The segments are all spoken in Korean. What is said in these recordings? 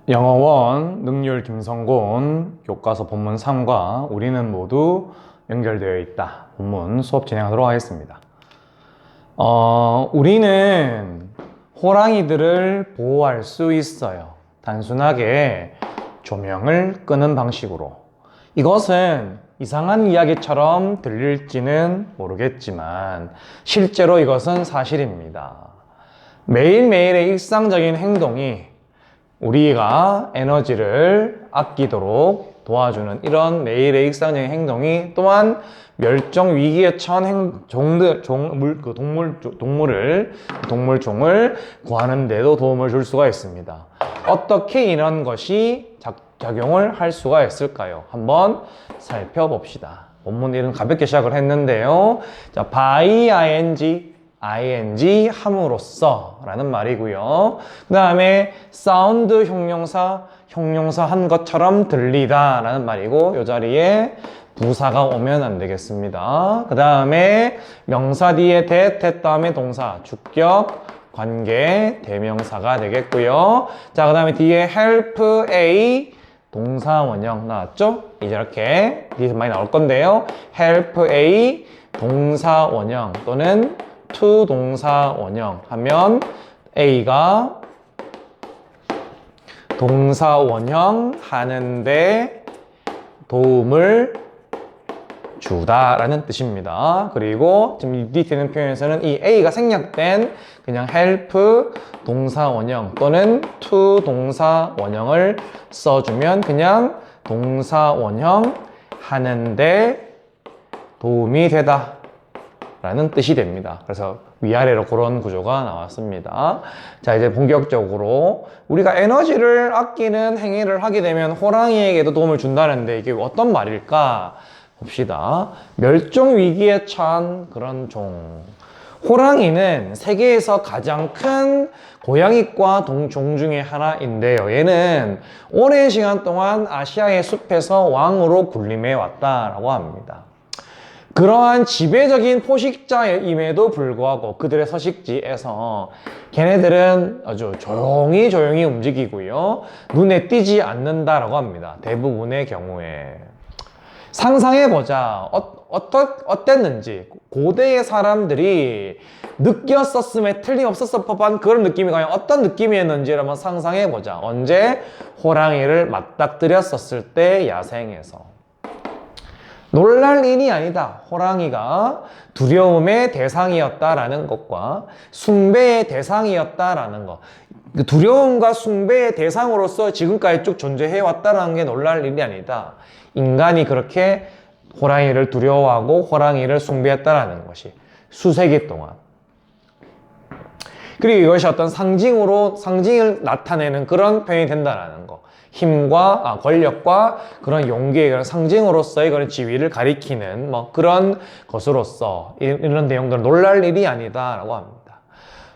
영어원 능률 김성곤 교과서 본문 3과 우리는 모두 연결되어 있다. 본문 수업 진행하도록 하겠습니다. 우리는 호랑이들을 보호할 수 있어요. 단순하게 조명을 끄는 방식으로. 이것은 이상한 이야기처럼 들릴지는 모르겠지만 실제로 이것은 사실입니다. 매일매일의 일상적인 행동이 우리가 에너지를 아끼도록 도와주는 이런 매일의 일상적인 행동이 또한 멸종 위기에 처한 동물종을 구하는 데도 도움을 줄 수가 있습니다. 어떻게 이런 것이 작용을 할 수가 있을까요? 한번 살펴봅시다. 본문 이름 가볍게 시작을 했는데요. 자, by ing 함으로써 라는 말이고요. 그 다음에 사운드 형용사 한 것처럼 들리다 라는 말이고 이 자리에 부사가 오면 안 되겠습니다. 그 다음에 명사 뒤에 that 다음에 동사 주격 관계 대명사가 되겠고요. 자, 그 다음에 뒤에 help A 동사 원형 나왔죠? 이렇게 뒤에서 많이 나올 건데요. help A 동사 원형 또는 to 동사 원형 하면 A가 동사 원형 하는데 도움을 주다 라는 뜻입니다. 그리고 지금 이 뒤에 있는 표현에서는 이 A가 생략된 그냥 help 동사 원형 또는 to 동사 원형을 써주면 그냥 동사 원형 하는데 도움이 되다 라는 뜻이 됩니다. 그래서 위아래로 그런 구조가 나왔습니다. 자, 이제 본격적으로 우리가 에너지를 아끼는 행위를 하게 되면 호랑이에게도 도움을 준다는데 이게 어떤 말일까 봅시다. 멸종 위기에 처한 그런 종. 호랑이는 세계에서 가장 큰 고양이과 종 중에 하나인데요. 얘는 오랜 시간 동안 아시아의 숲에서 왕으로 군림해 왔다라고 합니다. 그러한 지배적인 포식자임에도 불구하고 그들의 서식지에서 걔네들은 아주 조용히 움직이고요. 눈에 띄지 않는다라고 합니다. 대부분의 경우에. 상상해보자. 어땠는지. 고대의 사람들이 느꼈었음에 틀림없었을 법한 그런 느낌이 과연 어떤 느낌이었는지를 한번 상상해보자. 언제? 호랑이를 맞닥뜨렸었을 때 야생에서. 놀랄 일이 아니다. 호랑이가 두려움의 대상이었다라는 것과 숭배의 대상이었다라는 것. 두려움과 숭배의 대상으로서 지금까지 쭉 존재해왔다라는 게 놀랄 일이 아니다. 인간이 그렇게 호랑이를 두려워하고 호랑이를 숭배했다라는 것이 수세기 동안. 그리고 이것이 어떤 상징을 나타내는 그런 표현이 된다라는 거. 힘과 권력과 그런 용기의 그런 상징으로서의 그런 지위를 가리키는 그런 것으로서 이런 내용들은 놀랄 일이 아니다라고 합니다.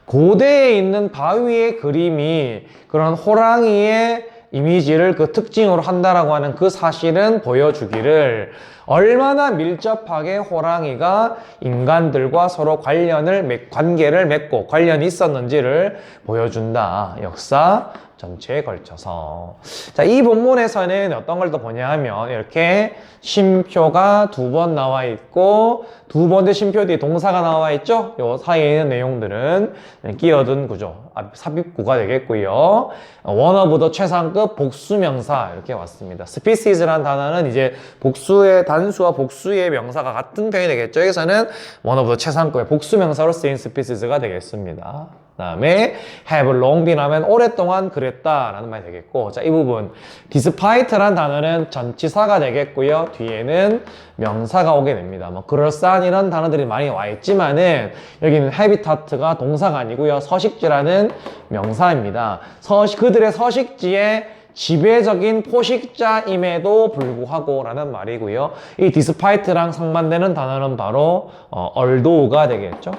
고대에 있는 바위의 그림이 그런 호랑이의 이미지를 그 특징으로 한다라고 하는 그 사실은 보여주기를 얼마나 밀접하게 호랑이가 인간들과 서로 관계를 맺고 관련이 있었는지를 보여준다. 역사 전체에 걸쳐서. 자, 이 본문에서는 어떤 걸 또 보냐 하면 이렇게 쉼표가 2번 나와 있고 두 번째 쉼표 뒤에 동사가 나와 있죠? 요 사이에 있는 내용들은 끼어든 구조, 삽입구가 되겠고요. one of the 최상급 복수명사 이렇게 왔습니다. species라는 단어는 이제 복수의 단수와 복수의 명사가 같은 표현이 되겠죠. 여기서는 one of the 최상급의 복수명사로 쓰인 species가 되겠습니다. 그 다음에 have long been 하면 오랫동안 그랬다 라는 말이 되겠고, 자, 이 부분 despite라는 단어는 전치사가 되겠고요. 뒤에는 명사가 오게 됩니다. 그럴싸한 이런 단어들이 많이 와 있지만은 여기는 habitat가 동사가 아니고요. 서식지라는 명사입니다. 그들의 서식지에 지배적인 포식자임에도 불구하고 라는 말이고요. 이 despite랑 상반되는 단어는 바로 although가 되겠죠.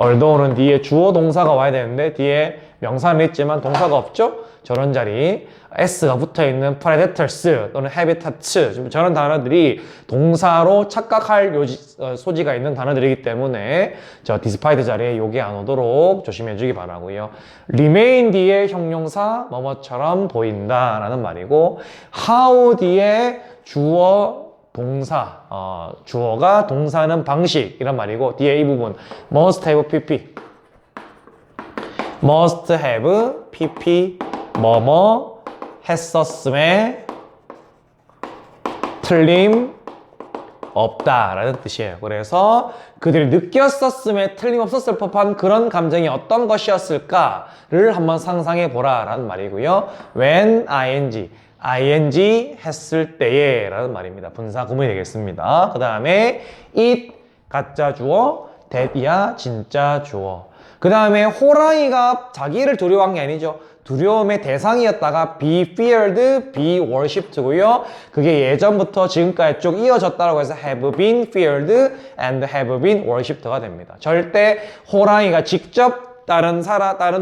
although는 뒤에 주어 동사가 와야 되는데 뒤에 명사는 있지만 동사가 없죠? 저런 자리 s가 붙어있는 predators 또는 habitats 저런 단어들이 동사로 착각할 소지가 있는 단어들이기 때문에 저 despite 자리에 요게 안 오도록 조심해 주기 바라고요. remain 뒤에 형용사 뭐뭐처럼 보인다 라는 말이고 how 뒤에 주어 동사 주어가 동사는 방식 이란 말이고 뒤에 이 부분 must have pp must have pp 뭐뭐 했었음에 틀림 없다 라는 뜻이에요. 그래서 그들이 느꼈었음에 틀림없었을 법한 그런 감정이 어떤 것이었을까를 한번 상상해 보라 라는 말이고요. when ing 했을 때에 라는 말입니다. 분사 구문이 되겠습니다. 그 다음에 it 가짜 주어 that이야 진짜 주어. 그 다음에 호랑이가 자기를 두려워한 게 아니죠. 두려움의 대상이었다가 be feared, be worshipped고요. 그게 예전부터 지금까지 쭉 이어졌다고 해서 have been feared and have been worshipped가 됩니다. 절대 호랑이가 직접 다른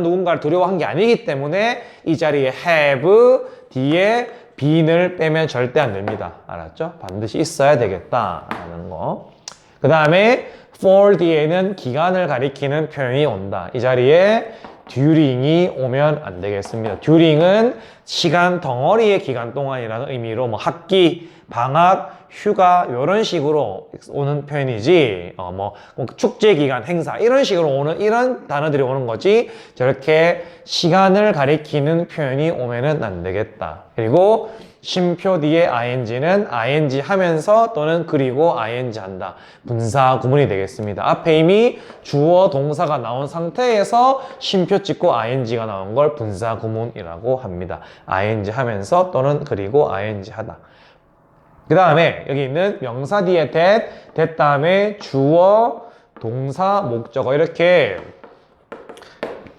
누군가를 두려워한 게 아니기 때문에 이 자리에 have 뒤에 been을 빼면 절대 안 됩니다. 알았죠? 반드시 있어야 되겠다라는 거. 그 다음에 for 뒤에는 기간을 가리키는 표현이 온다. 이 자리에 during이 오면 안 되겠습니다. during은 시간 덩어리의 기간 동안이라는 의미로 뭐 학기, 방학, 휴가 이런 식으로 오는 표현이지 뭐 축제 기간, 행사 이런 식으로 오는 이런 단어들이 오는 거지 저렇게 시간을 가리키는 표현이 오면은 안 되겠다. 그리고 쉼표 뒤에 ing는 ing 하면서 또는 그리고 ing 한다. 분사 구문이 되겠습니다. 앞에 이미 주어 동사가 나온 상태에서 쉼표 찍고 ing가 나온 걸 분사 구문이라고 합니다. ing 하면서 또는 그리고 ing 하다. 그 다음에 여기 있는 명사 뒤에 that 다음에 주어, 동사, 목적어 이렇게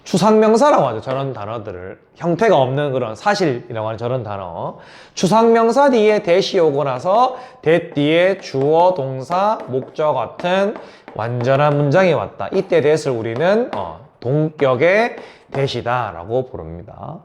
추상명사라고 하죠. 저런 단어들을. 형태가 없는 그런 사실이라고 하는 저런 단어. 추상명사 뒤에 that이 오고 나서 that 뒤에 주어, 동사, 목적어 같은 완전한 문장이 왔다. 이때 that을 우리는 동격의 that이다 라고 부릅니다.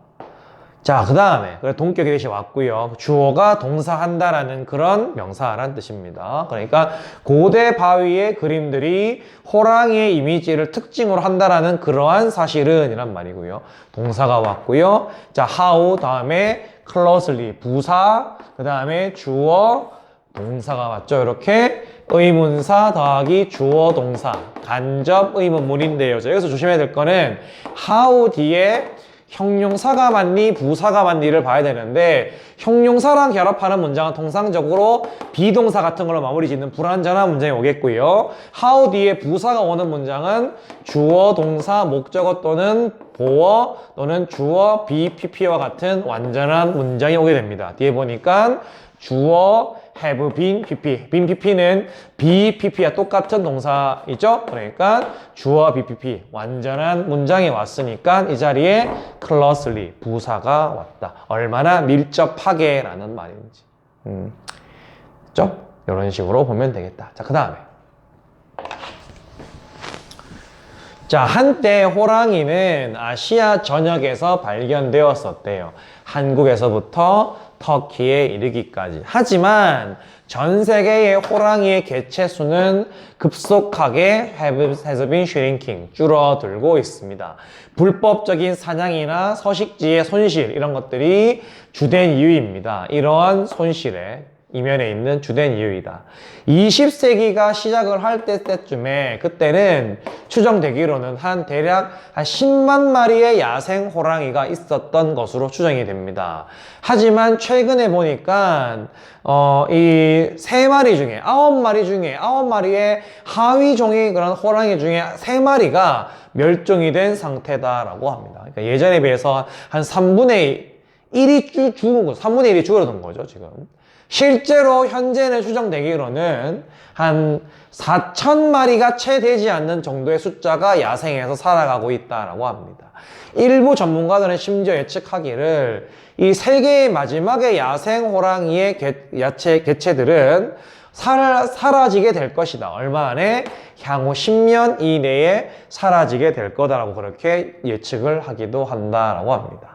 자, 그 다음에 동격의 that이 왔고요. 주어가 동사한다라는 그런 명사란 뜻입니다. 그러니까 고대 바위의 그림들이 호랑이의 이미지를 특징으로 한다라는 그러한 사실은 이란 말이고요. 동사가 왔고요. 자, how 다음에 closely 부사 그 다음에 주어 동사가 왔죠. 이렇게 의문사 더하기 주어 동사 간접 의문문인데요. 여기서 조심해야 될 거는 how 뒤에 형용사가 맞니 부사가 맞니를 봐야 되는데 형용사랑 결합하는 문장은 통상적으로 비동사 같은 걸로 마무리 짓는 불완전한 문장이 오겠고요. how 뒤에 부사가 오는 문장은 주어, 동사, 목적어 또는 보어 또는 주어, be, pp와 같은 완전한 문장이 오게 됩니다. 뒤에 보니까 주어, have been, pp. been, pp는 be, pp와 똑같은 동사이죠? 그러니까 주어, be, pp. 완전한 문장이 왔으니까 이 자리에 closely, 부사가 왔다. 얼마나 밀접하게 라는 말인지. 그죠? 이런 식으로 보면 되겠다. 자, 그 다음에. 자, 한때 호랑이는 아시아 전역에서 발견되었었대요. 한국에서부터 터키에 이르기까지. 하지만 전 세계의 호랑이의 개체 수는 급속하게 has been shrinking, 줄어들고 있습니다. 불법적인 사냥이나 서식지의 손실 이런 것들이 주된 이유입니다. 이러한 손실에 이면에 있는 주된 이유이다. 20세기가 시작을 할 때쯤에 그때는 추정되기로는 대략 한 10만 마리의 야생 호랑이가 있었던 것으로 추정이 됩니다. 하지만 최근에 보니까 이 3마리 중에 9마리 중에 9마리의 하위 종의 그런 호랑이 중에 3마리가 멸종이 된 상태다라고 합니다. 그러니까 예전에 비해서 한 3분의 1이 죽은 거, 3분의 1이 줄어든 거죠, 지금. 실제로 현재는 추정되기로는 한 4,000마리가 채 되지 않는 정도의 숫자가 야생에서 살아가고 있다라고 합니다. 일부 전문가들은 심지어 예측하기를 이 세계의 마지막의 야생 호랑이의 개체들은 사라지게 될 것이다. 얼마 안에? 향후 10년 이내에 사라지게 될 거다라고 그렇게 예측을 하기도 한다라고 합니다.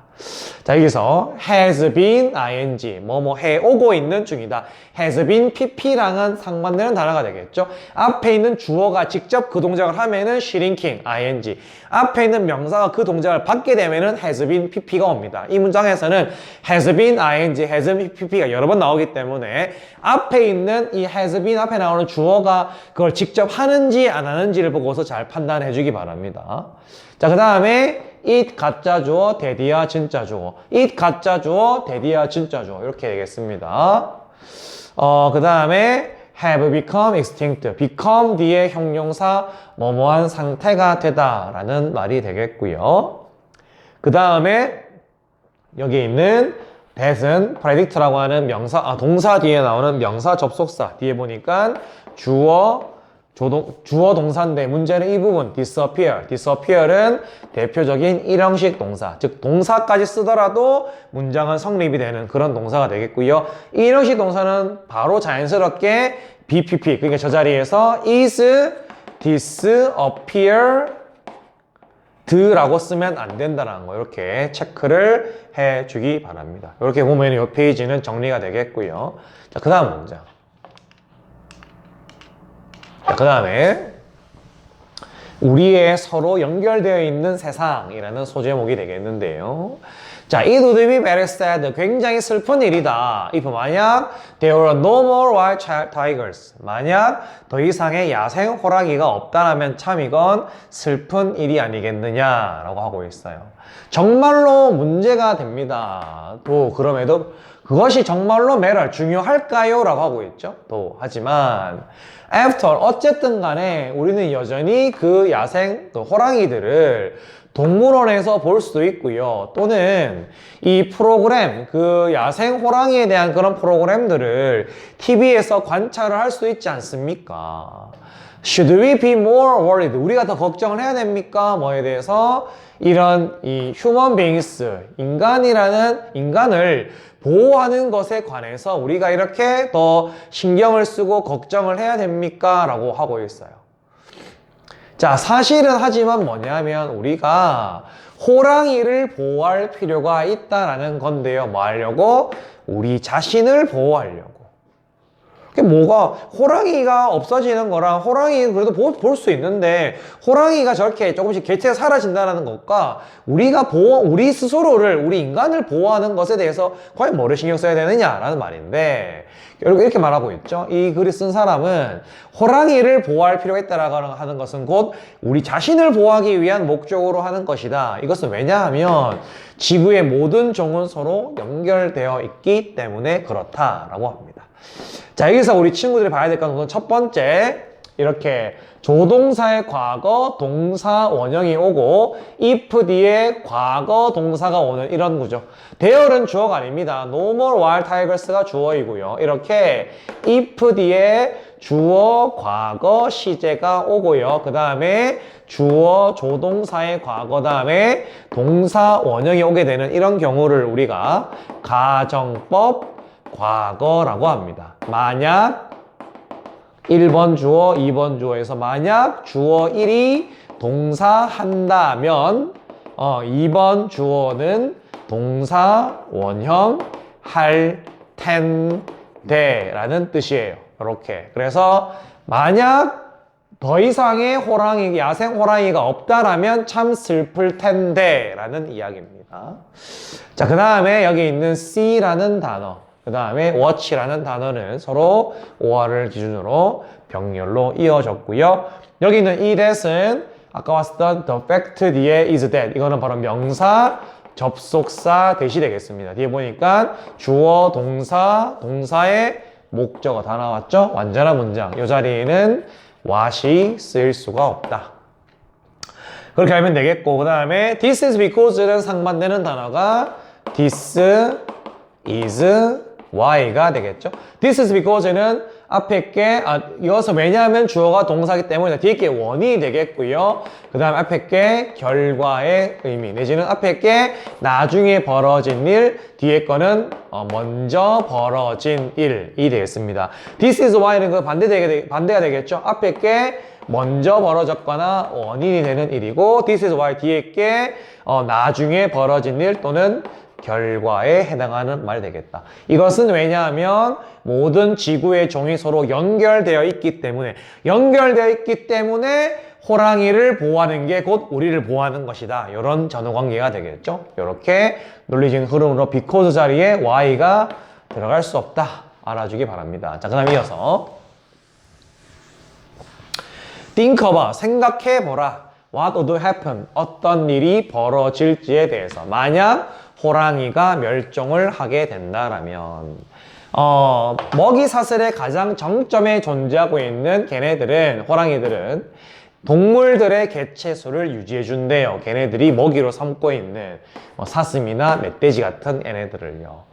자, 여기서 has been ing 뭐뭐 해오고 있는 중이다. has been pp랑은 상반되는 단어가 되겠죠. 앞에 있는 주어가 직접 그 동작을 하면은 shrinking ing, 앞에 있는 명사가 그 동작을 받게 되면은 has been pp가 옵니다. 이 문장에서는 has been ing, has been pp가 여러 번 나오기 때문에 앞에 있는 이 has been 앞에 나오는 주어가 그걸 직접 하는지 안 하는지를 보고서 잘 판단해 주기 바랍니다. 자, 그 다음에 it 가짜 주어, 대디야 진짜 주어. it 가짜 주어, 대디야 진짜 주어. 이렇게 되겠습니다. 그 다음에 have become extinct. become 뒤에 형용사 뭐뭐한 상태가 되다 라는 말이 되겠고요. 그 다음에 여기 있는 that은 predict라고 하는 명사, 동사 뒤에 나오는 명사 접속사 뒤에 보니까 주어 동사인데 문제는 이 부분 disappear. disappear은 대표적인 일형식 동사, 즉 동사까지 쓰더라도 문장은 성립이 되는 그런 동사가 되겠고요. 이 일형식 동사는 바로 자연스럽게 BPP, 그러니까 저 자리에서 is, disappeared 라고 쓰면 안 된다는 거 이렇게 체크를 해주기 바랍니다. 이렇게 보면 이 페이지는 정리가 되겠고요. 자, 그 다음 문장. 그 다음에 우리의 서로 연결되어 있는 세상이라는 소제목이 되겠는데요. 자, it would be very sad. 굉장히 슬픈 일이다. if 만약 there were no more wild tigers. 만약 더 이상의 야생 호랑이가 없다라면 참 이건 슬픈 일이 아니겠느냐라고 하고 있어요. 정말로 문제가 됩니다. 또 그럼에도 그것이 정말로 matter 중요할까요? 라고 하고 있죠. 또 하지만 after 어쨌든 간에 우리는 여전히 그 야생 호랑이들을 동물원에서 볼 수도 있고요. 또는 이 프로그램, 그 야생 호랑이에 대한 그런 프로그램들을 TV에서 관찰을 할 수 있지 않습니까? Should we be more worried? 우리가 더 걱정을 해야 됩니까? 뭐에 대해서 이런 이 human beings, 인간을 보호하는 것에 관해서 우리가 이렇게 더 신경을 쓰고 걱정을 해야 됩니까? 라고 하고 있어요. 자, 사실은 하지만 뭐냐면 우리가 호랑이를 보호할 필요가 있다라는 건데요. 뭐 하려고? 우리 자신을 보호하려고. 뭐가 호랑이가 없어지는 거랑 호랑이 그래도 볼 수 있는데 호랑이가 저렇게 조금씩 개체가 사라진다는 것과 우리 스스로를 우리 인간을 보호하는 것에 대해서 과연 뭐를 신경 써야 되느냐라는 말인데 결국 이렇게 말하고 있죠. 이 글을 쓴 사람은 호랑이를 보호할 필요가 있다라고 하는 것은 곧 우리 자신을 보호하기 위한 목적으로 하는 것이다. 이것은 왜냐하면 지구의 모든 종은 서로 연결되어 있기 때문에 그렇다라고 합니다. 자, 여기서 우리 친구들이 봐야 될 것은 첫 번째, 이렇게 조동사의 과거 동사 원형이 오고 if 뒤에 과거 동사가 오는 이런 구조. there는 주어가 아닙니다. No more wild tigers가 주어이고요. 이렇게 if 뒤에 주어 과거 시제가 오고요. 그 다음에 주어 조동사의 과거 다음에 동사 원형이 오게 되는 이런 경우를 우리가 가정법 과거라고 합니다. 만약 1번 주어, 2번 주어에서 만약 주어 1이 동사 한다면 2번 주어는 동사 원형 할 텐데 라는 뜻이에요. 이렇게. 그래서 만약 더 이상의 야생 호랑이가 없다라면 참 슬플 텐데 라는 이야기입니다. 자, 그 다음에 여기 있는 C라는 단어, 그 다음에 watch라는 단어는 서로 OR을 기준으로 병렬로 이어졌고요. 여기 있는 이 that은 아까 봤었던 the fact 뒤에 is that 이거는 바로 명사 접속사 that이 되겠습니다. 뒤에 보니까 주어 동사 동사의 목적어 다 나왔죠? 완전한 문장. 이 자리에는 what이 쓰일 수가 없다. 그렇게 알면 되겠고, 그 다음에 this is because는 상반되는 단어가 this is why가 되겠죠. This is because는 앞에 게 이어서 왜냐하면 주어가 동사기 때문에 뒤에 게 원인이 되겠고요. 그 다음 앞에 게 결과의 의미 내지는 앞에 게 나중에 벌어진 일, 뒤에 거는 먼저 벌어진 일이 되겠습니다. This is why는 그 반대가 되겠죠. 앞에 게 먼저 벌어졌거나 원인이 되는 일이고 This is why 뒤에 게 나중에 벌어진 일 또는 결과에 해당하는 말이 되겠다. 이것은 왜냐하면 모든 지구의 종이 서로 연결되어 있기 때문에 호랑이를 보호하는 게 곧 우리를 보호하는 것이다. 이런 전후관계가 되겠죠. 이렇게 논리적인 흐름으로 because 자리에 y가 들어갈 수 없다. 알아주기 바랍니다. 자, 그 다음 이어서 think about, 생각해보라. What would happen? 어떤 일이 벌어질지에 대해서. 만약 호랑이가 멸종을 하게 된다라면 먹이 사슬의 가장 정점에 존재하고 있는 걔네들은, 호랑이들은 동물들의 개체수를 유지해 준대요. 걔네들이 먹이로 삼고 있는 사슴이나 멧돼지 같은 애네들을요.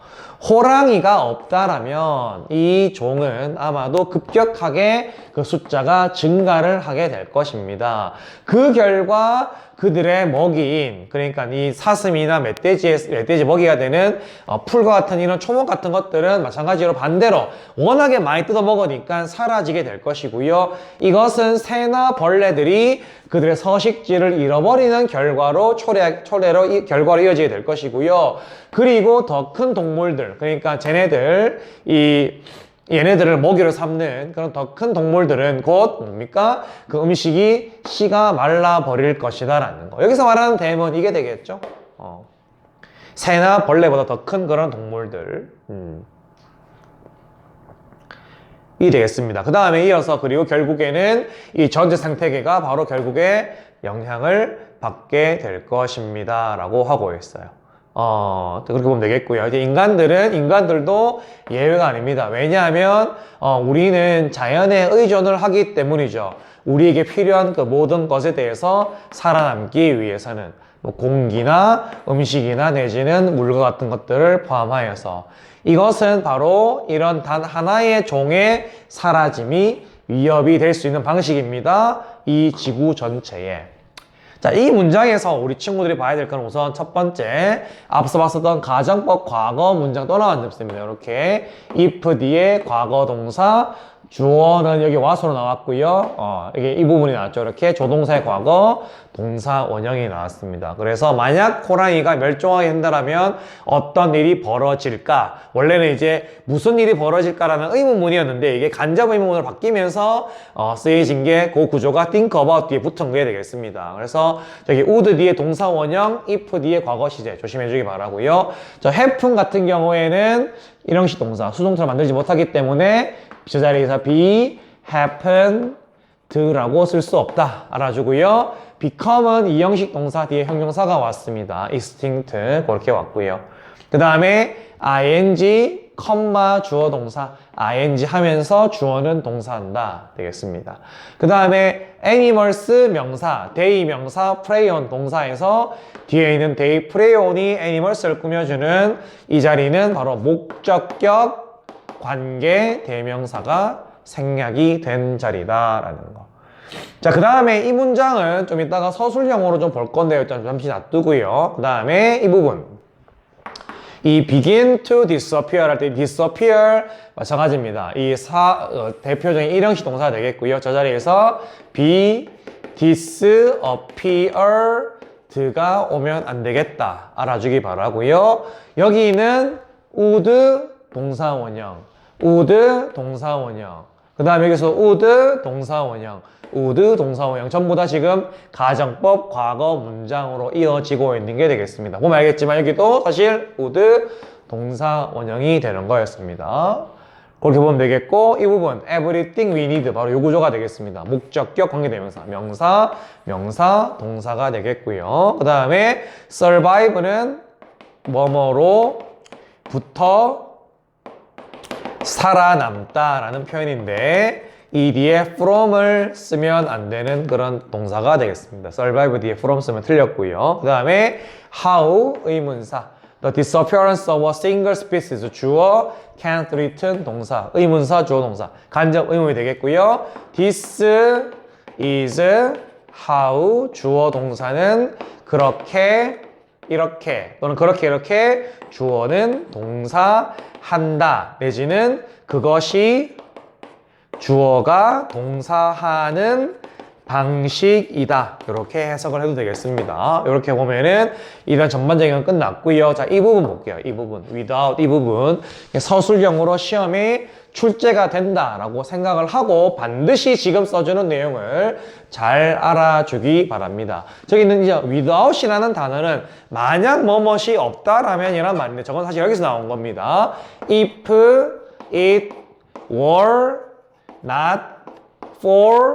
호랑이가 없다라면 이 종은 아마도 급격하게 그 숫자가 증가를 하게 될 것입니다. 그 결과 그들의 먹이인, 그러니까 이 사슴이나 멧돼지 먹이가 되는 풀과 같은 이런 초목 같은 것들은 마찬가지로 반대로 워낙에 많이 뜯어 먹으니까 사라지게 될 것이고요. 이것은 새나 벌레들이 그들의 서식지를 잃어버리는 결과로 결과로 이어지게 될 것이고요. 그리고 더 큰 동물들, 그러니까 얘네들을 먹이로 삼는 그런 더 큰 동물들은 곧 뭡니까? 그 음식이 씨가 말라버릴 것이다 라는 거. 여기서 말하는 댐은 이게 되겠죠. 새나 벌레보다 더 큰 그런 동물들 이 되겠습니다. 그 다음에 이어서 그리고 결국에는 이 전체 생태계가 바로 결국에 영향을 받게 될 것입니다 라고 하고 있어요. 그렇게 보면 되겠고요. 이제 인간들도 예외가 아닙니다. 왜냐하면 우리는 자연에 의존을 하기 때문이죠. 우리에게 필요한 그 모든 것에 대해서 살아남기 위해서는 공기나 음식이나 내지는 물과 같은 것들을 포함하여서 이것은 바로 이런 단 하나의 종의 사라짐이 위협이 될 수 있는 방식입니다. 이 지구 전체에. 자, 이 문장에서 우리 친구들이 봐야 될 건 우선 첫 번째, 앞서 봤었던 가정법 과거 문장 또 나왔습니다. 이렇게 if 뒤에 과거 동사, 주어는 여기 와서로 나왔고요. 이게 이 부분이 나왔죠. 이렇게 조동사의 과거, 동사 원형이 나왔습니다. 그래서 만약 호랑이가 멸종하게 된다면 어떤 일이 벌어질까? 원래는 이제 무슨 일이 벌어질까라는 의문문이었는데 이게 간접 의문문으로 바뀌면서 쓰여진 게 그 구조가 think about 뒤에 붙은 게 되겠습니다. 그래서 저기 would 뒤에 동사 원형, if 뒤에 과거 시제 조심해 주기 바라고요. 저 happen 같은 경우에는 일형식 동사, 수동태를 만들지 못하기 때문에 저 자리에서 be, happened라고 쓸 수 없다. 알아주고요. become은 이형식 동사 뒤에 형용사가 왔습니다. extinct 그렇게 왔고요. 그 다음에 ing, 주어 동사, ing 하면서 주어는 동사한다 되겠습니다. 그 다음에 animals 명사, they 명사, prey on 동사에서 뒤에 있는 they, prey on이 animals를 꾸며주는 이 자리는 바로 목적격 관계 대명사가 생략이 된 자리다라는 거. 자, 그 다음에 이 문장은 좀 이따가 서술형으로 좀 볼 건데요. 일단 잠시 놔두고요. 그 다음에 이 부분. 이 begin to disappear 할 때 disappear 마찬가지입니다. 이 대표적인 일형식 동사가 되겠고요. 저 자리에서 be, disappeared가 오면 안 되겠다. 알아주기 바라고요. 여기는 would 동사 원형, would 동사 원형, 그 다음에 여기서 would 동사 원형, would 동사 원형 전부 다 지금 가정법 과거 문장으로 이어지고 있는 게 되겠습니다. 보면 알겠지만 여기도 사실 would 동사 원형이 되는 거였습니다. 그렇게 보면 되겠고 이 부분 everything we need 바로 요 구조가 되겠습니다. 목적격 관계대명사, 명사, 동사가 되겠고요. 그 다음에 survive는 뭐뭐로부터 살아남다라는 표현인데 이 뒤에 from을 쓰면 안 되는 그런 동사가 되겠습니다. survive 뒤에 from 쓰면 틀렸고요. 그 다음에 how 의문사, The disappearance of a single species. 주어 can't written 동사. 의문사 주어 동사. 간접 의문이 되겠고요. This is how. 주어 동사는 그렇게 이렇게 또는 그렇게 이렇게. 주어는 동사 한다 내지는 그것이 주어가 동사하는 방식이다. 이렇게 해석을 해도 되겠습니다. 이렇게 보면은 일단 전반적인 건 끝났고요. 자, 이 부분 볼게요. 이 부분. without 이 부분. 서술형으로 시험에 출제가 된다라고 생각을 하고 반드시 지금 써주는 내용을 잘 알아주기 바랍니다. 저기는 이제 without이라는 단어는 만약 뭐뭇이 없다라면 이란 말인데 저건 사실 여기서 나온 겁니다. If it were not for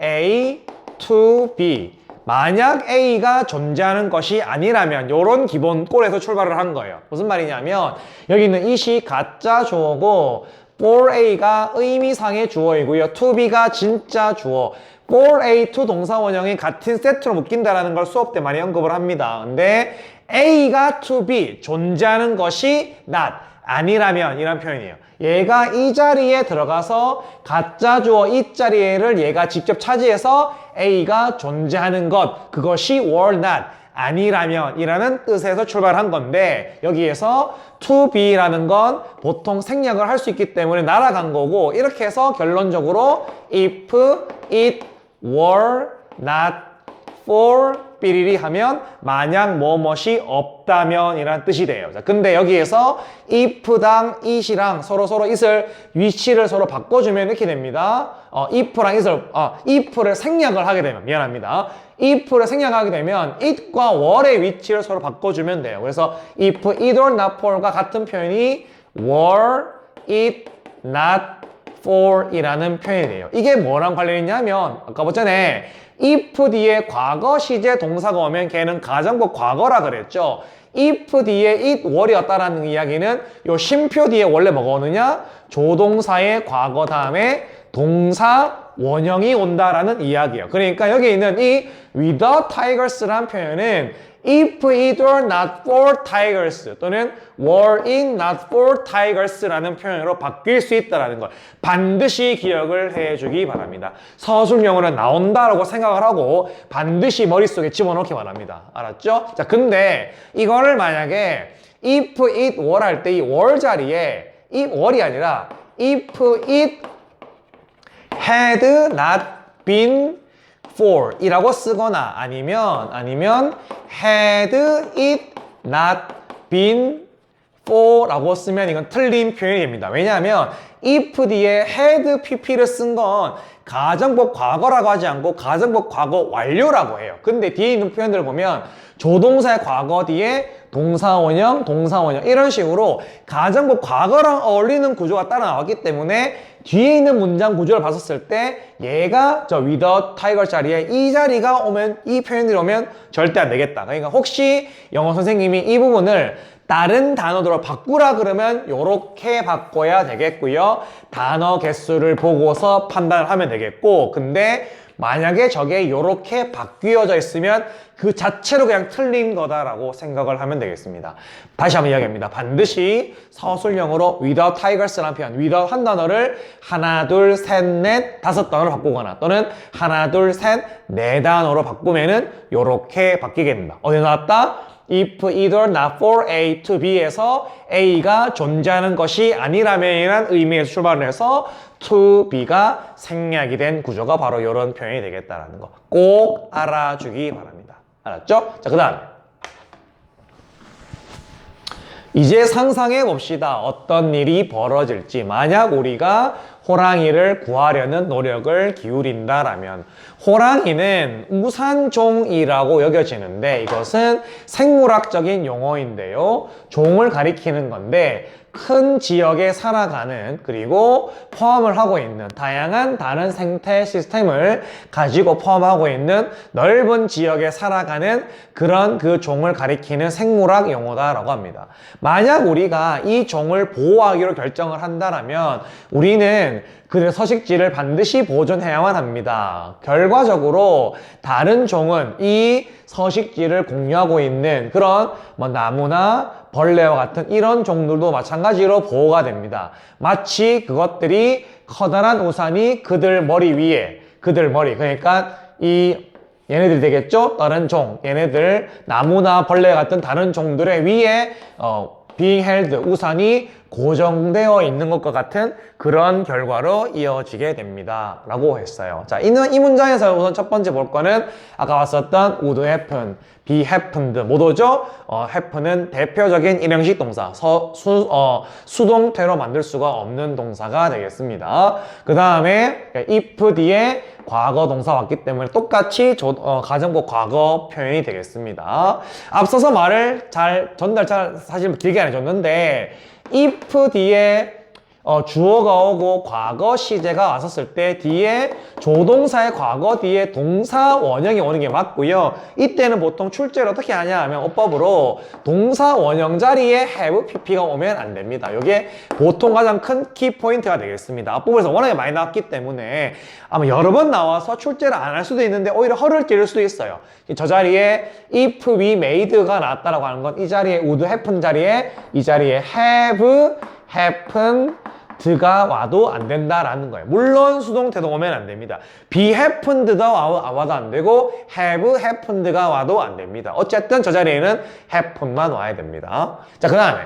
A to B. 만약 A가 존재하는 것이 아니라면 이런 기본 꼴에서 출발을 한 거예요. 무슨 말이냐면 여기 있는 it이 가짜 주어고 for A가 의미상의 주어이고요. to B가 진짜 주어. for A to 동사 원형이 같은 세트로 묶인다는 걸 수업 때 많이 언급을 합니다. 근데 A가 to B 존재하는 것이 not 아니라면 이란 표현이에요. 얘가 이 자리에 들어가서 가짜 주어 이 자리를 얘가 직접 차지해서 A가 존재하는 것 그것이 were not 아니라면 이라는 뜻에서 출발한 건데 여기에서 to be라는 건 보통 생략을 할 수 있기 때문에 날아간 거고 이렇게 해서 결론적으로 if it were not for 삐리리 하면 만약 뭐뭇이 없다면 이라는 뜻이 돼요. 자, 근데 여기에서 if당 it이랑 서로 it을 위치를 서로 바꿔주면 이렇게 됩니다. if랑 if를 생략을 하게 되면 미안합니다. if를 생략하게 되면 it과 were의 위치를 서로 바꿔주면 돼요. 그래서 if it were not for과 같은 표현이 were it not for 이라는 표현이에요. 이게 뭐랑 관련이 있냐면 아까 봤잖아요. if 뒤에 과거 시제 동사가 오면 걔는 가정법 과거라 그랬죠. if 뒤에 it were였다라는 이야기는 요 쉼표 뒤에 원래 뭐가 오느냐? 조동사의 과거 다음에 동사 원형이 온다라는 이야기예요. 그러니까 여기 있는 이 without tigers라는 표현은 if it were not for tigers 또는 were it not for tigers라는 표현으로 바뀔 수 있다는 걸 반드시 기억을 해주기 바랍니다. 서술형으로 나온다라고 생각을 하고 반드시 머릿속에 집어넣기 바랍니다. 알았죠? 자, 근데 이거를 만약에 if it were 할 때 이 were 자리에 if were이 아니라 if it had not been for 이라고 쓰거나 아니면 had it not been for 라고 쓰면 이건 틀린 표현이 됩니다. 왜냐하면 if 뒤에 had pp를 쓴 건 가정법 과거라고 하지 않고 가정법 과거 완료라고 해요. 근데 뒤에 있는 표현들을 보면 조동사의 과거 뒤에 동사원형 이런 식으로 가정법 과거랑 어울리는 구조가 따라 나왔기 때문에 뒤에 있는 문장 구조를 봤었을 때 얘가 저 without tiger 자리에 이 자리가 오면 이 표현들이 오면 절대 안 되겠다. 그러니까 혹시 영어 선생님이 이 부분을 다른 단어들로 바꾸라 그러면 요렇게 바꿔야 되겠고요. 단어 개수를 보고서 판단을 하면 되겠고 근데 만약에 저게 요렇게 바뀌어져 있으면 그 자체로 그냥 틀린 거다라고 생각을 하면 되겠습니다. 다시 한번 이야기합니다. 반드시 서술형으로 without tigers라는 표현, without 한 단어를 하나, 둘, 셋, 넷, 다섯 단어로 바꾸거나 또는 하나, 둘, 셋, 네 단어로 바꾸면은 요렇게 바뀌게 됩니다. 어디 나왔다? If either not for A to B에서 A가 존재하는 것이 아니라면이란 의미에서 출발을 해서 to B가 생략이 된 구조가 바로 이런 표현이 되겠다라는 거 꼭 알아주기 바랍니다. 알았죠? 자, 그 다음에 이제 상상해 봅시다. 어떤 일이 벌어질지. 만약 우리가 호랑이를 구하려는 노력을 기울인다라면 호랑이는 우산종이라고 여겨지는데 이것은 생물학적인 용어인데요. 종을 가리키는 건데 큰 지역에 살아가는 그리고 포함을 하고 있는 다양한 다른 생태 시스템을 가지고 포함하고 있는 넓은 지역에 살아가는 그런 그 종을 가리키는 생물학 용어다라고 합니다. 만약 우리가 이 종을 보호하기로 결정을 한다면 우리는 그들의 서식지를 반드시 보존해야만 합니다. 결과적으로 다른 종은 이 서식지를 공유하고 있는 그런 뭐 나무나 벌레와 같은 이런 종들도 마찬가지로 보호가 됩니다. 마치 그것들이 커다란 우산이 그들 머리 위에, 그들 머리, 그러니까 얘네들이 되겠죠? 다른 종, 얘네들 나무나 벌레 같은 다른 종들의 위에 being held, 우산이 고정되어 있는 것과 같은 그런 결과로 이어지게 됩니다. 라고 했어요. 자, 이 문장에서 우선 첫 번째 볼 거는 아까 봤었던 would happen, be happened. 뭐도죠? happen은 대표적인 일형식 동사, 수동태로 만들 수가 없는 동사가 되겠습니다. 그 다음에 if 뒤에 과거 동사 왔기 때문에 똑같이 가정법 과거 표현이 되겠습니다. 앞서서 말을 전달 사실 길게 안 해줬는데 if 뒤에 주어가 오고 과거 시제가 왔었을 때 뒤에 조동사의 과거 뒤에 동사 원형이 오는 게 맞고요. 이때는 보통 출제를 어떻게 하냐 하면 어법으로 동사 원형 자리에 have, pp가 오면 안 됩니다. 이게 보통 가장 큰 키포인트가 되겠습니다. 앞부분에서 워낙에 많이 나왔기 때문에 아마 여러 번 나와서 출제를 안 할 수도 있는데 오히려 허를 찌를 수도 있어요. 저 자리에 if we made가 나왔다라고 하는 건 이 자리에 would happen 자리에 이 자리에 have, happen 드가 와도 안 된다라는 거예요. 물론 수동태도 오면 안 됩니다. be happened가 와도 안 되고 have happened가 와도 안 됩니다. 어쨌든 저 자리에는 happen만 와야 됩니다. 자, 그 다음에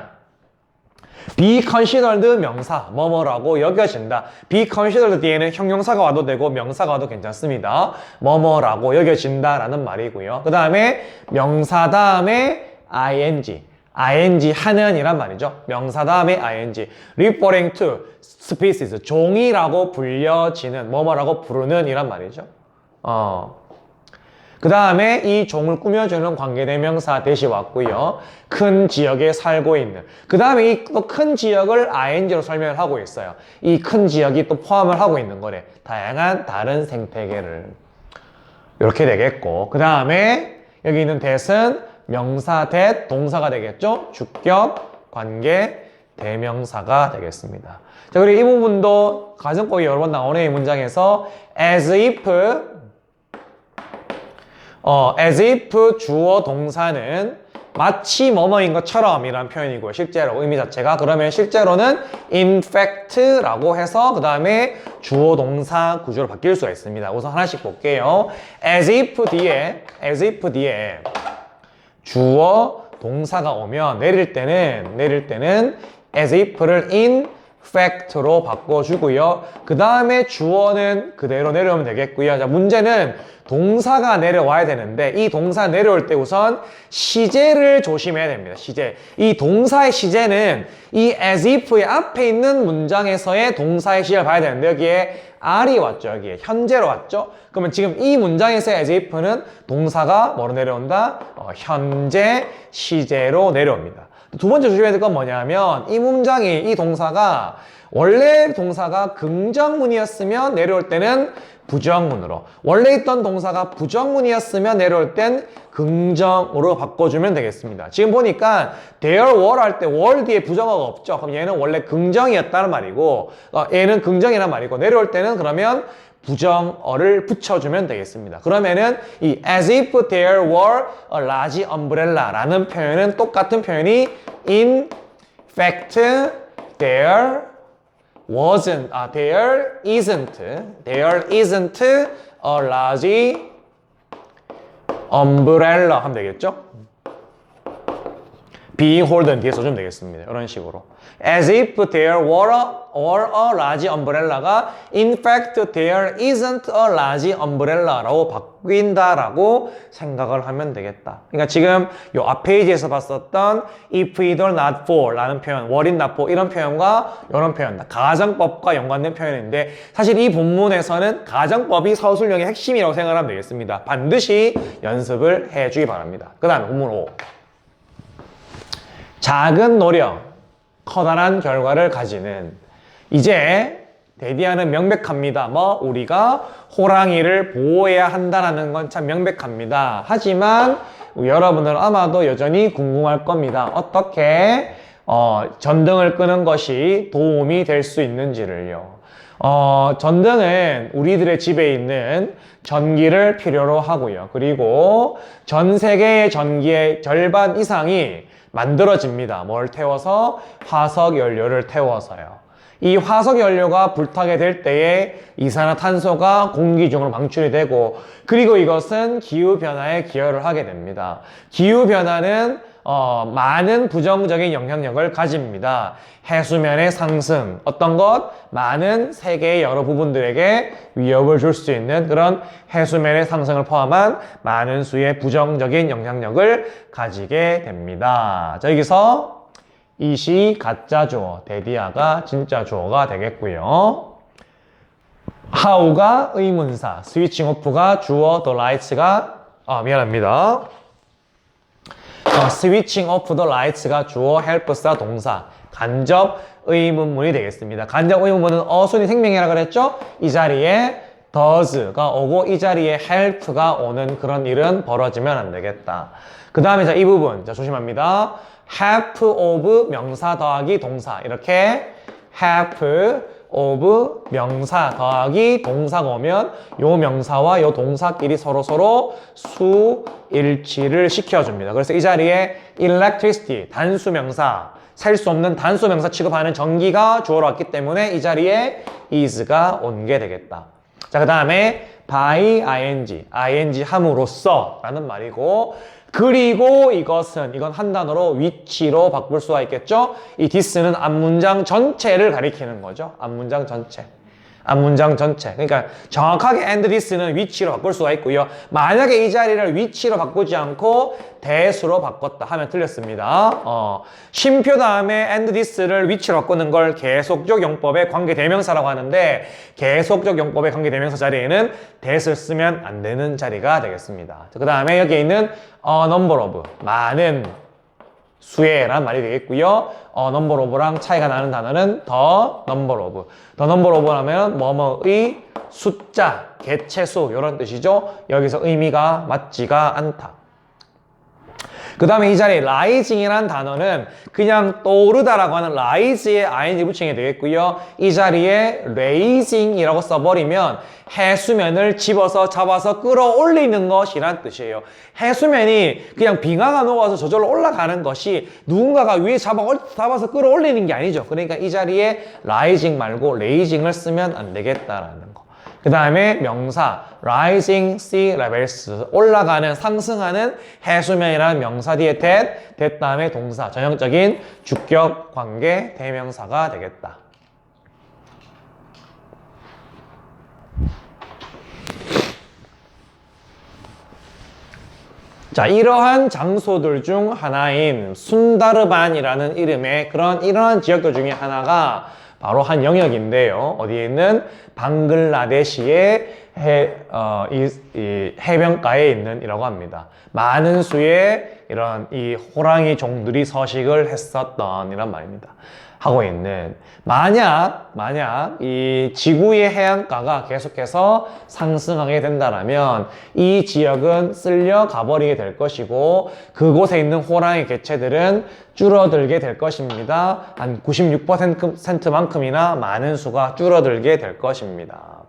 be considered 명사, 뭐뭐라고 여겨진다. be considered 뒤에는 형용사가 와도 되고 명사가 와도 괜찮습니다. 뭐뭐라고 여겨진다라는 말이고요. 그 다음에 명사 다음에 ing 하는 이란 말이죠. 명사 다음에 ing referring to species 종이라고 불려지는 뭐뭐라고 부르는 이란 말이죠. 그 다음에 이 종을 꾸며주는 관계대명사 대시 왔고요. 큰 지역에 살고 있는 그 다음에 이 또 큰 지역을 ing로 설명을 하고 있어요. 이 큰 지역이 또 포함을 하고 있는 거래. 다양한 다른 생태계를 이렇게 되겠고 그 다음에 여기 있는 that은 명사 that 동사가 되겠죠. 주격, 관계, 대명사가 되겠습니다. 자, 그리고 이 부분도 가정법이 여러 번 나오는 이 문장에서 as if 주어 동사는 마치 뭐뭐인 것처럼 이란 표현이고요. 실제로 의미 자체가 그러면 실제로는 in fact라고 해서 그 다음에 주어 동사 구조로 바뀔 수가 있습니다. 우선 하나씩 볼게요. as if 뒤에 주어 동사가 오면 내릴 때는 as if를 in fact로 바꿔주고요. 그 다음에 주어는 그대로 내려오면 되겠고요. 자, 문제는 동사가 내려와야 되는데 이 동사 내려올 때 우선 시제를 조심해야 됩니다. 시제. 이 동사의 시제는 이 as if의 앞에 있는 문장에서의 동사의 시제를 봐야 되는데 여기에 R이 왔죠. 여기에 현재로 왔죠. 그러면 지금 이 문장에서의 as if는 동사가 뭐로 내려온다? 현재 시제로 내려옵니다. 두 번째 조심해야 될 건 뭐냐면 이 문장이 이 동사가 원래 동사가 긍정문이었으면 내려올 때는 부정문으로 원래 있던 동사가 부정문이었으면 내려올 땐 긍정으로 바꿔주면 되겠습니다. 지금 보니까 there were 할 때 were 뒤에 부정어가 없죠. 그럼 얘는 원래 긍정이었다는 말이고 얘는 긍정이란 말이고 내려올 때는 그러면 부정어를 붙여주면 되겠습니다. 그러면은 이 as if there were a large umbrella 라는 표현은 똑같은 표현이 in fact there isn't a large umbrella 하면 되겠죠? being holden 뒤에 써주면 되겠습니다. 이런 식으로. As if there were a large umbrella가 in fact there isn't a large umbrella라고 바뀐다라고 생각을 하면 되겠다. 그러니까 지금 요 앞 페이지에서 봤었던 if either not for 라는 표현, were it not for 이런 표현과 이런 표현, 가정법과 연관된 표현인데 사실 이 본문에서는 가정법이 서술형의 핵심이라고 생각하면 되겠습니다. 반드시 연습을 해주기 바랍니다. 그 다음에 본문 5. 작은 노력, 커다란 결과를 가지는 이제 대디아는 명백합니다. 우리가 호랑이를 보호해야 한다는 건 참 명백합니다. 하지만 여러분들은 아마도 여전히 궁금할 겁니다. 어떻게 전등을 끄는 것이 도움이 될 수 있는지를요. 전등은 우리들의 집에 있는 전기를 필요로 하고요. 그리고 전 세계의 전기의 절반 이상이 만들어집니다. 뭘 태워서? 화석 연료를 태워서요. 이 화석 연료가 불타게 될 때에 이산화탄소가 공기 중으로 방출이 되고, 그리고 이것은 기후변화에 기여를 하게 됩니다. 기후변화는 많은 부정적인 영향력을 가집니다. 해수면의 상승, 어떤 것? 많은 세계의 여러 부분들에게 위협을 줄 수 있는 그런 해수면의 상승을 포함한 많은 수의 부정적인 영향력을 가지게 됩니다. 자, 여기서 이시 가짜 주어, 데디아가 진짜 주어가 되겠고요. how가 의문사, 스위칭 오프가 주어, the lights가 미안합니다. 스위칭 오프 더 라이츠가 주어, 헬프스가 동사, 간접 의문문이 되겠습니다. 간접 의문문은 어순이 생명이라 그랬죠? 이 자리에 does가 오고 이 자리에 help가 오는 그런 일은 벌어지면 안 되겠다. 그 다음에 자, 이 부분 자, 조심합니다. have of 명사 더하기 동사, 이렇게 have of 명사 더하기 동사가 오면 요 명사와 요 동사끼리 서로 수일치를 시켜줍니다. 그래서 이 자리에 electricity, 단수 명사, 셀 수 없는 단수 명사 취급하는 전기가 주어로 왔기 때문에 이 자리에 is가 온 게 되겠다. 자, 그 다음에 by ing 함으로써 라는 말이고, 그리고 이건 한 단어로 위치로 바꿀 수가 있겠죠? 이 this는 앞문장 전체를 가리키는 거죠. 앞문장 전체. 그러니까 정확하게 and this는 위치로 바꿀 수가 있고요. 만약에 이 자리를 위치로 바꾸지 않고 대수로 바꿨다 하면 틀렸습니다. 쉼표 다음에 and this를 위치로 바꾸는 걸 계속적 용법의 관계대명사라고 하는데, 계속적 용법의 관계대명사 자리에는 that을 쓰면 안 되는 자리가 되겠습니다. 그 다음에 여기에 있는 number of, 많은 수의란 말이 되겠고요. number of랑 차이가 나는 단어는 the number of. the number of 하면 뭐뭐의 숫자, 개체수 이런 뜻이죠. 여기서 의미가 맞지가 않다. 그 다음에 이 자리에 rising이라는 단어는 그냥 떠오르다라고 하는 rise에 ing 붙이게 되겠고요. 이 자리에 raising이라고 써버리면 해수면을 잡아서 끌어올리는 것이란 뜻이에요. 해수면이 그냥 빙하가 녹아서 저절로 올라가는 것이 누군가가 위에 잡아서 끌어올리는 게 아니죠. 그러니까 이 자리에 rising 말고 raising을 쓰면 안 되겠다라는 거. 그 다음에 명사 rising sea levels, 올라가는, 상승하는 해수면이라는 명사 뒤에 that 다음에 동사, 전형적인 주격 관계 대명사가 되겠다. 자, 이러한 장소들 중 하나인 순다르반이라는 이름의 이러한 지역들 중에 하나가 바로 한 영역인데요. 어디에 있는 방글라데시의 해변가에 있는 이라고 합니다. 많은 수의 이런 이 호랑이 종들이 서식을 했었던 이란 말입니다. 하고 있는, 만약 이 지구의 해안가가 계속해서 상승하게 된다면 이 지역은 쓸려 가버리게 될 것이고, 그곳에 있는 호랑이 개체들은 줄어들게 될 것입니다. 한 96%만큼이나 많은 수가 줄어들게 될 것입니다.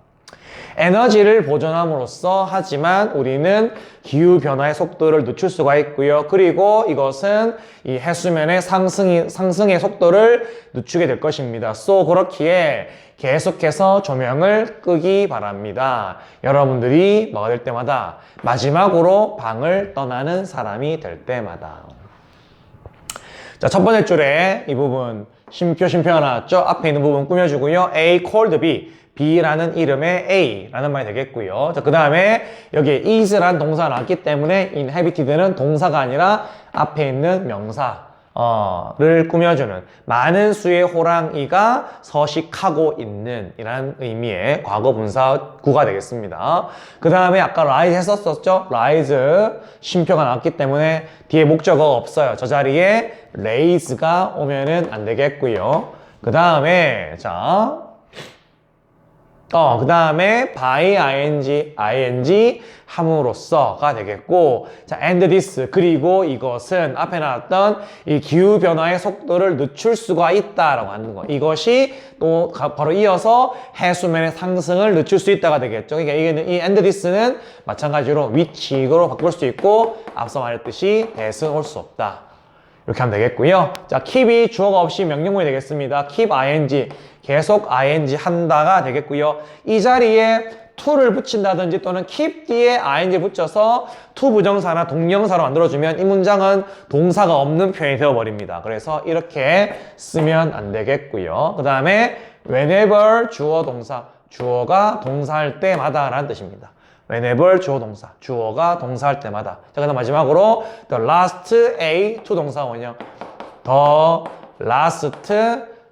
에너지를 보존함으로써, 하지만 우리는 기후변화의 속도를 늦출 수가 있고요. 그리고 이것은 이 해수면의 상승의 속도를 늦추게 될 것입니다. 그렇기에 계속해서 조명을 끄기 바랍니다. 여러분들이 뭐가 될 때마다, 마지막으로 방을 떠나는 사람이 될 때마다. 자, 첫 번째 줄에 이 부분 쉼표가 나왔죠? 앞에 있는 부분 꾸며주고요. A called B, B라는 이름의 A라는 말이 되겠고요. 자, 그 다음에 여기에 is라는 동사가 나왔기 때문에 inhabited는 동사가 아니라 앞에 있는 명사를 꾸며주는, 많은 수의 호랑이가 서식하고 있는 이라는 의미의 과거분사구가 되겠습니다. 그 다음에 아까 rise 했었죠? rise 쉼표가 나왔기 때문에 뒤에 목적어가 없어요. 저 자리에 raise가 오면은 안 되겠고요. 그 다음에 자, 그 다음에 by ing 함으로써가 되겠고, 자, and this, 그리고 이것은 앞에 나왔던 이 기후변화의 속도를 늦출 수가 있다라고 하는 거. 이것이 또 바로 이어서 해수면의 상승을 늦출 수 있다가 되겠죠. 그러니까 이 and this는 마찬가지로 which로 바꿀 수 있고, 앞서 말했듯이 that은 올 수 없다. 이렇게 하면 되겠고요. 자, keep이 주어가 없이 명령문이 되겠습니다. keep ing, 계속 ing 한다가 되겠고요. 이 자리에 to를 붙인다든지 또는 keep 뒤에 ing 붙여서 to 부정사나 동명사로 만들어주면 이 문장은 동사가 없는 표현이 되어버립니다. 그래서 이렇게 쓰면 안 되겠고요. 그 다음에 whenever 주어 동사, 주어가 동사할 때마다 라는 뜻입니다. whenever 주어 동사, 주어가 동사할 때마다. 자, 그다음 마지막으로 the last a to 동사 원형, the last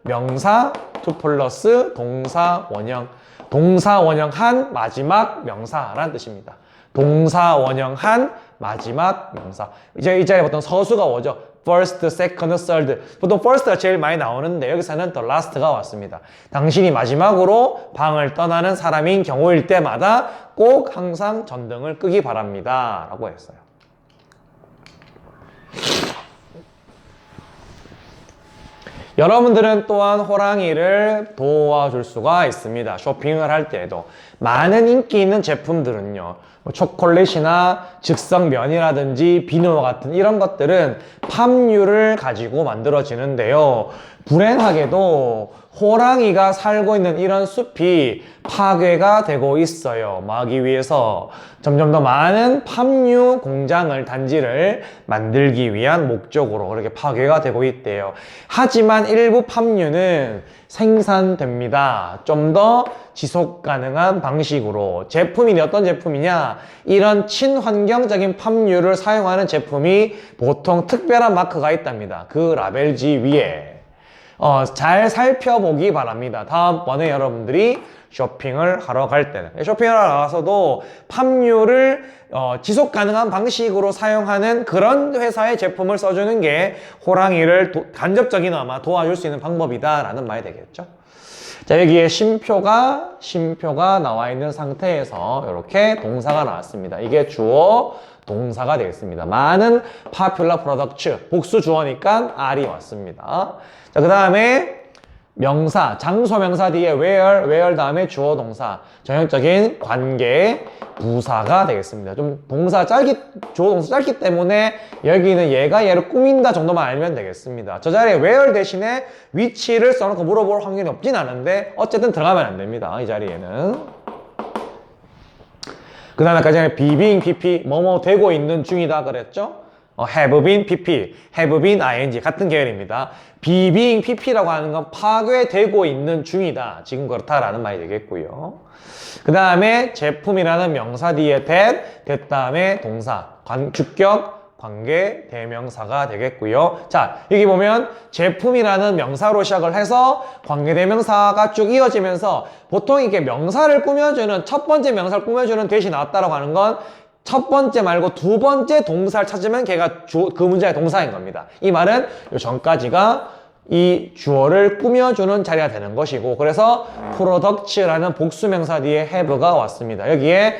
명사 to 플러스 동사 원형, 동사 원형한 마지막 명사라는 뜻입니다. 동사 원형한 마지막 명사. 이제 이 자리에 보통 서수가 오죠. first, second, third. 보통 first가 제일 많이 나오는데 여기서는 the last가 왔습니다. 당신이 마지막으로 방을 떠나는 사람인 경우일 때마다 꼭 항상 전등을 끄기 바랍니다. 라고 했어요. 여러분들은 또한 호랑이를 도와줄 수가 있습니다. 쇼핑을 할 때에도. 많은 인기 있는 제품들은요, 초콜릿이나 즉석면이라든지 비누와 같은 이런 것들은 팜유를 가지고 만들어지는데요. 불행하게도 호랑이가 살고 있는 이런 숲이 파괴가 되고 있어요. 막기 위해서 점점 더 많은 팜유 공장을, 단지를 만들기 위한 목적으로 그렇게 파괴가 되고 있대요. 하지만 일부 팜유는 생산됩니다. 좀 더 지속 가능한 방식으로. 제품이 어떤 제품이냐? 이런 친환경적인 팜유를 사용하는 제품이 보통 특별한 마크가 있답니다. 그 라벨지 위에. 잘 살펴보기 바랍니다. 다음번에 여러분들이 쇼핑을 하러 갈 때는. 쇼핑을 하러 나가서도 팜유를 지속 가능한 방식으로 사용하는 그런 회사의 제품을 써주는 게 호랑이를 간접적이나마 도와줄 수 있는 방법이다라는 말이 되겠죠. 자, 여기에 쉼표가 나와 있는 상태에서 이렇게 동사가 나왔습니다. 이게 주어 동사가 되겠습니다. 많은 popular products, 복수 주어니까 R이 왔습니다. 자, 그 다음에 명사, 장소 명사 뒤에 where 다음에 주어 동사, 전형적인 관계 부사가 되겠습니다. 좀 주어 동사 짧기 때문에 여기는 얘가 얘를 꾸민다 정도만 알면 되겠습니다. 저 자리에 where 대신에 위치를 써놓고 물어볼 확률이 없진 않은데 어쨌든 들어가면 안 됩니다. 이 자리에는. 그 다음에 아까 전에 be being pp, 뭐뭐 되고 있는 중이다 그랬죠? have been pp, have been ing 같은 계열입니다. be being pp라고 하는 건 파괴되고 있는 중이다. 지금 그렇다라는 말이 되겠고요. 그 다음에 제품이라는 명사 뒤에 that 다음에 동사, 주격, 관계, 대명사가 되겠고요. 자, 여기 보면 제품이라는 명사로 시작을 해서 관계, 대명사가 쭉 이어지면서 보통 이렇게 명사를 꾸며주는, 첫 번째 명사를 꾸며주는 대시 나왔다라고 하는 건 첫 번째 말고 두 번째 동사를 찾으면 걔가 그 문장의 동사인 겁니다. 이 말은 요 전까지가 이 주어를 꾸며주는 자리가 되는 것이고, 그래서 products라는 복수명사 뒤에 have가 왔습니다. 여기에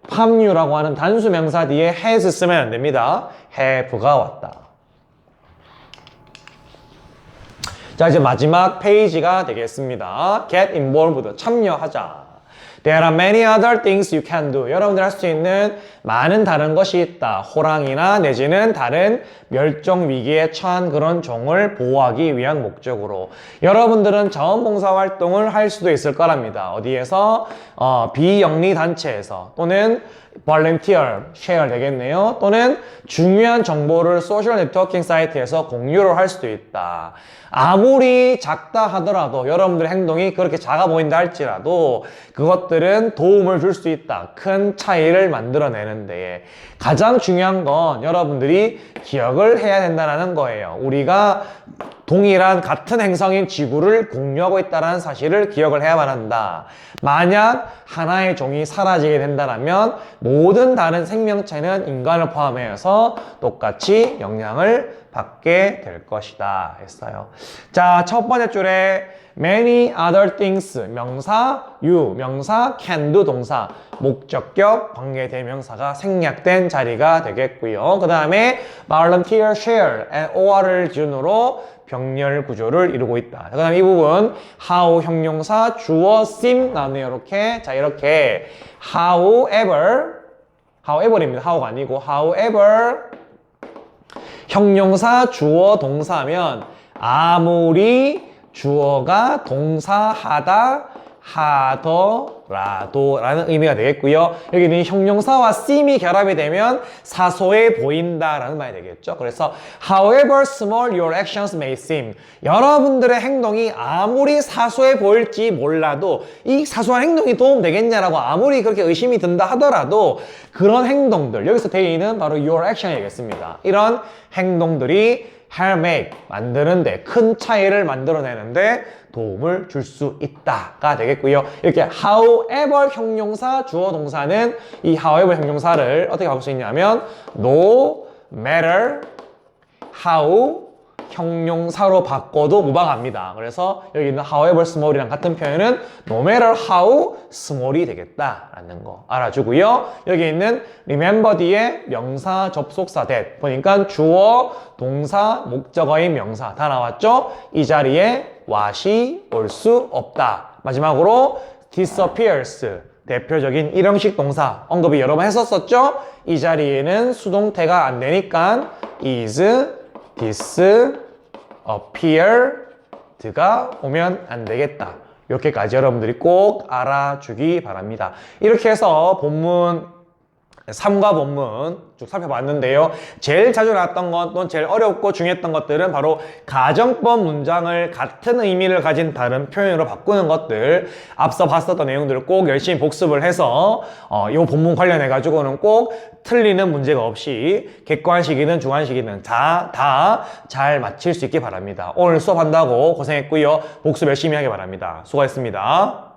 팜유라고 하는 단수명사 뒤에 has 쓰면 안 됩니다. have가 왔다. 자, 이제 마지막 페이지가 되겠습니다. Get involved, 참여하자. There are many other things you can do. 여러분들 할 수 있는 많은 다른 것이 있다. 호랑이나 내지는 다른 멸종 위기에 처한 그런 종을 보호하기 위한 목적으로. 여러분들은 자원봉사 활동을 할 수도 있을 거랍니다. 어디에서? 비영리 단체에서 또는 volunteer, share 되겠네요. 또는 중요한 정보를 소셜 네트워킹 사이트에서 공유를 할 수도 있다. 아무리 작다 하더라도 여러분들의 행동이 그렇게 작아 보인다 할지라도 그것들은 도움을 줄 수 있다. 큰 차이를 만들어내는 데에 가장 중요한 건 여러분들이 기억을 해야 된다는 거예요. 우리가 동일한 같은 행성인 지구를 공유하고 있다는 사실을 기억을 해야만 한다. 만약 하나의 종이 사라지게 된다면 모든 다른 생명체는 인간을 포함해서 똑같이 영향을 받게 될 것이다 했어요. 자, 첫 번째 줄에 many other things 명사 you 명사 can do 동사 목적격 관계대명사가 생략된 자리가 되겠고요. 그 다음에 volunteer, share, and or를 기준으로 병렬 구조를 이루고 있다. 그 다음에 이 부분 how 형용사 주어 seem 나오네요. 이렇게 자 이렇게 however입니다. how가 아니고 however 형용사 주어 동사면 아무리 주어가 동사하다 하더라도 라는 의미가 되겠고요. 여기는 형용사와 seem이 결합이 되면 사소해 보인다 라는 말이 되겠죠. 그래서 however small your actions may seem 여러분들의 행동이 아무리 사소해 보일지 몰라도 이 사소한 행동이 도움 되겠냐라고 아무리 그렇게 의심이 든다 하더라도 그런 행동들 여기서 대의는 바로 your action이겠습니다. 이런 행동들이 help make 만드는데 큰 차이를 만들어내는데 도움을 줄 수 있다가 되겠고요. 이렇게 however 형용사 주어 동사는 이 however 형용사를 어떻게 바꿀 수 있냐면 no matter how 형용사로 바꿔도 무방합니다. 그래서 여기 있는 however small이랑 같은 표현은 no matter how small이 되겠다라는 거 알아주고요. 여기 있는 remember 뒤에 명사 접속사 that 보니까 주어, 동사, 목적어인 명사 다 나왔죠? 이 자리에 what이 올 수 없다. 마지막으로 disappears 대표적인 일형식 동사 언급이 여러 번 했었었죠? 이 자리에는 수동태가 안 되니까 is disappeared가 오면 안 되겠다. 이렇게까지 여러분들이 꼭 알아주기 바랍니다. 이렇게 해서 본문 3과 본문 쭉 살펴봤는데요. 제일 자주 나왔던 것 또는 제일 어렵고 중요했던 것들은 바로 가정법 문장을 같은 의미를 가진 다른 표현으로 바꾸는 것들 앞서 봤었던 내용들을 꼭 열심히 복습을 해서 이 본문 관련해 가지고는 꼭 틀리는 문제가 없이 객관식이든 주관식이든 다 잘 맞힐 수 있게 바랍니다. 오늘 수업한다고 고생했고요. 복습 열심히 하기 바랍니다. 수고하셨습니다.